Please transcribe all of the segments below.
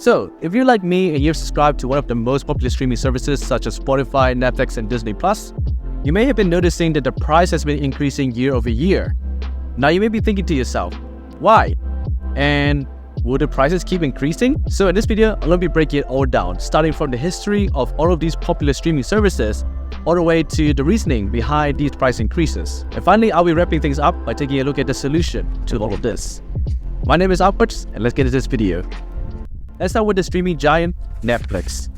So, if you're like me and you've subscribed to one of the most popular streaming services such as Spotify, Netflix, and Disney+, you may have been noticing that the price has been increasing year over year. Now you may be thinking to yourself, why? And will the prices keep increasing? So in this video, I'm going to be breaking it all down, starting from the history of all of these popular streaming services, all the way to the reasoning behind these price increases. And finally, I'll be wrapping things up by taking a look at the solution to all of this. My name is Albert, and let's get into this video. Let's start with the streaming giant, Netflix.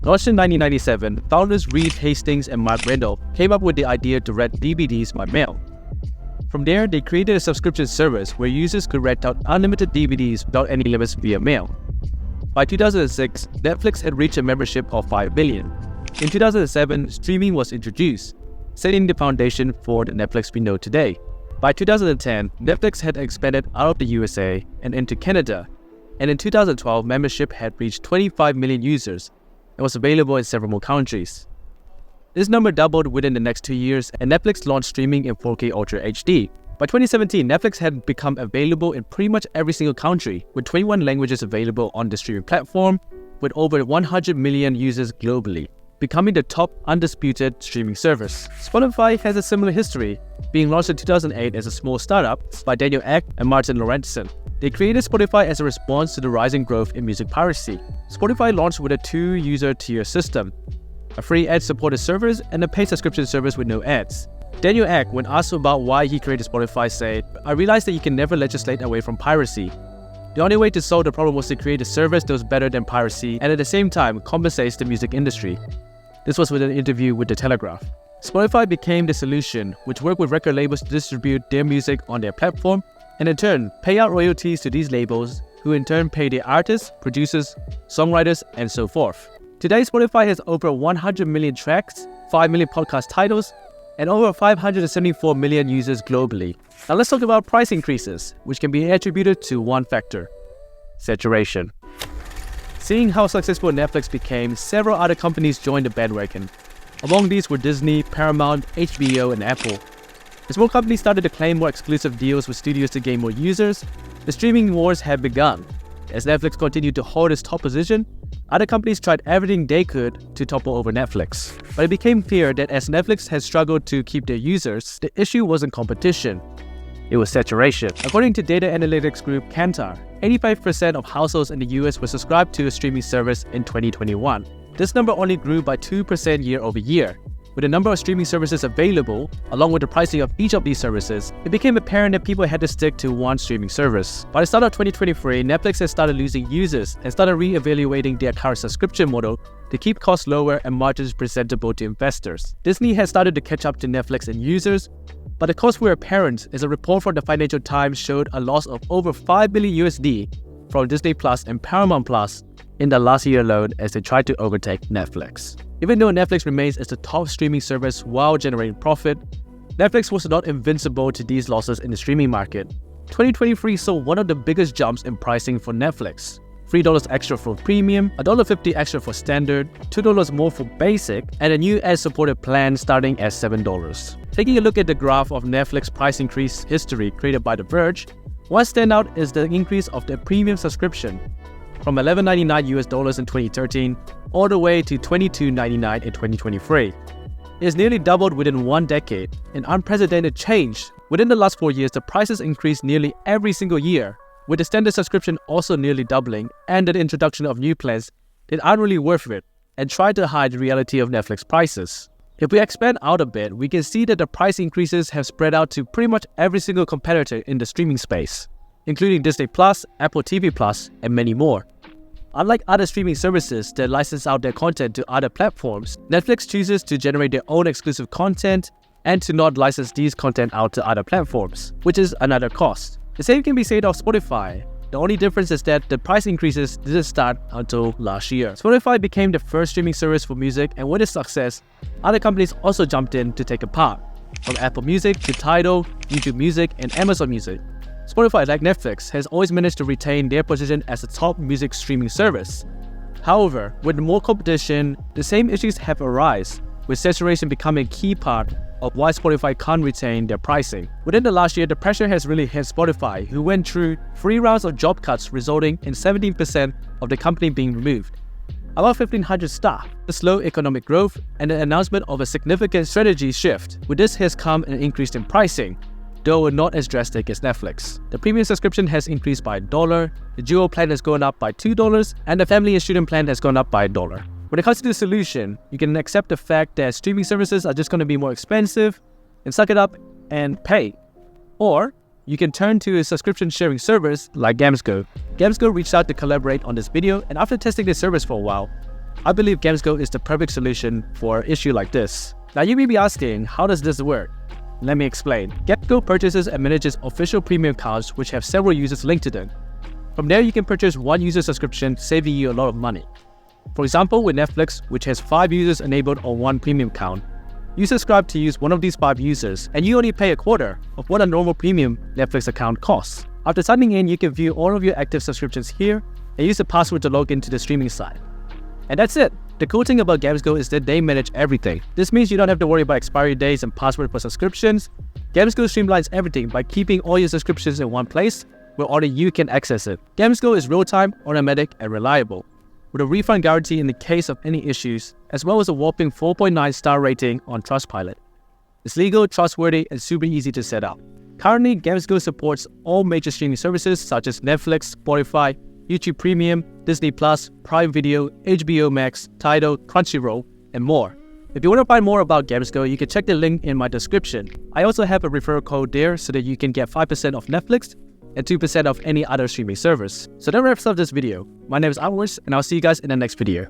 Launched in 1997, founders Reed Hastings and Mark Randolph came up with the idea to rent DVDs by mail. From there, they created a subscription service where users could rent out unlimited DVDs without any limits via mail. By 2006, Netflix had reached a membership of 5 billion. In 2007, streaming was introduced, setting the foundation for the Netflix we know today. By 2010, Netflix had expanded out of the USA and into Canada, and in 2012, membership had reached 25 million users and was available in several more countries. This number doubled within the next 2 years, and Netflix launched streaming in 4K Ultra HD. By 2017, Netflix had become available in pretty much every single country, with 21 languages available on the streaming platform, with over 100 million users globally, becoming the top undisputed streaming service. Spotify has a similar history, being launched in 2008 as a small startup by Daniel Ek and Martin Lorentzen. They created Spotify as a response to the rising growth in music piracy. Spotify launched with a 2-user tier system, a free ad-supported service and a paid subscription service with no ads. Daniel Ek, when asked about why he created Spotify, said, "I realized that you can never legislate away from piracy. The only way to solve the problem was to create a service that was better than piracy and at the same time compensates the music industry." This was with an interview with The Telegraph. Spotify became the solution, which worked with record labels to distribute their music on their platform and in turn pay out royalties to these labels, who in turn pay their artists, producers, songwriters, and so forth. Today, Spotify has over 100 million tracks, 5 million podcast titles, and over 574 million users globally. Now let's talk about price increases, which can be attributed to one factor: saturation. Seeing how successful Netflix became, several other companies joined the bandwagon. Among these were Disney, Paramount, HBO, and Apple. As more companies started to claim more exclusive deals with studios to gain more users, the streaming wars had begun. As Netflix continued to hold its top position, other companies tried everything they could to topple over Netflix. But it became clear that as Netflix had struggled to keep their users, the issue wasn't competition, it was saturation. According to data analytics group Kantar, 85% of households in the US were subscribed to a streaming service in 2021. This number only grew by 2% year over year. With the number of streaming services available, along with the pricing of each of these services, it became apparent that people had to stick to one streaming service. By the start of 2023, Netflix had started losing users and started re-evaluating their current subscription model to keep costs lower and margins presentable to investors. Disney had started to catch up to Netflix in users, but the costs were apparent as a report from the Financial Times showed a loss of over 5 billion USD from Disney Plus and Paramount Plus in the last year alone as they tried to overtake Netflix. Even though Netflix remains as the top streaming service while generating profit, Netflix was not invincible to these losses in the streaming market. 2023 saw one of the biggest jumps in pricing for Netflix. $3 extra for premium, $1.50 extra for standard, $2 more for basic, and a new ad-supported plan starting at $7. Taking a look at the graph of Netflix price increase history created by The Verge, one standout is the increase of the premium subscription from $11.99 US in 2013 all the way to $22.99 in 2023. It has nearly doubled within 1 decade, an unprecedented change. Within the last 4 years, the prices increased nearly every single year, with the standard subscription also nearly doubling and the introduction of new plans that aren't really worth it and try to hide the reality of Netflix prices. If we expand out a bit, we can see that the price increases have spread out to pretty much every single competitor in the streaming space, including Disney+, Apple TV+, and many more. Unlike other streaming services that license out their content to other platforms, Netflix chooses to generate their own exclusive content and to not license these content out to other platforms, which is another cost. The same can be said of Spotify. The only difference is that the price increases didn't start until last year. Spotify became the first streaming service for music, and with its success, other companies also jumped in to take a part, from Apple Music to Tidal, YouTube Music, and Amazon Music. Spotify, like Netflix, has always managed to retain their position as a top music streaming service. However, with more competition, the same issues have arisen, with saturation becoming a key part of why Spotify can't retain their pricing. Within the last year, the pressure has really hit Spotify, who went through 3 rounds of job cuts, resulting in 17% of the company being removed. About 1,500 staff, the slow economic growth, and the announcement of a significant strategy shift. With this has come an increase in pricing, though not as drastic as Netflix. The premium subscription has increased by $1, the dual plan has gone up by $2, and the family and student plan has gone up by $1. When it comes to the solution, you can accept the fact that streaming services are just going to be more expensive and suck it up and pay. Or you can turn to a subscription sharing service like GamsGo. GamsGo reached out to collaborate on this video, and after testing this service for a while, I believe GamsGo is the perfect solution for an issue like this. Now you may be asking, how does this work? Let me explain. GamsGo purchases and manages official premium accounts which have several users linked to them. From there, you can purchase one user subscription, saving you a lot of money. For example, with Netflix, which has 5 users enabled on one premium account, you subscribe to use one of these 5 users, and you only pay a quarter of what a normal premium Netflix account costs. After signing in, you can view all of your active subscriptions here and use the password to log into the streaming site. And that's it. The cool thing about GamsGo is that they manage everything. This means you don't have to worry about expiry dates and password for subscriptions. GamsGo streamlines everything by keeping all your subscriptions in one place where only you can access it. GamsGo is real-time, automatic, and reliable, with a refund guarantee in the case of any issues, as well as a whopping 4.9 star rating on Trustpilot. It's legal, trustworthy, and super easy to set up. Currently, GamsGo supports all major streaming services such as Netflix, Spotify, YouTube Premium, Disney+, Prime Video, HBO Max, Tidal, Crunchyroll, and more. If you want to find more about GamsGo, you can check the link in my description. I also have a referral code there so that you can get 5% off Netflix and 2% off any other streaming service. So that wraps up this video. My name is Anwar, and I'll see you guys in the next video.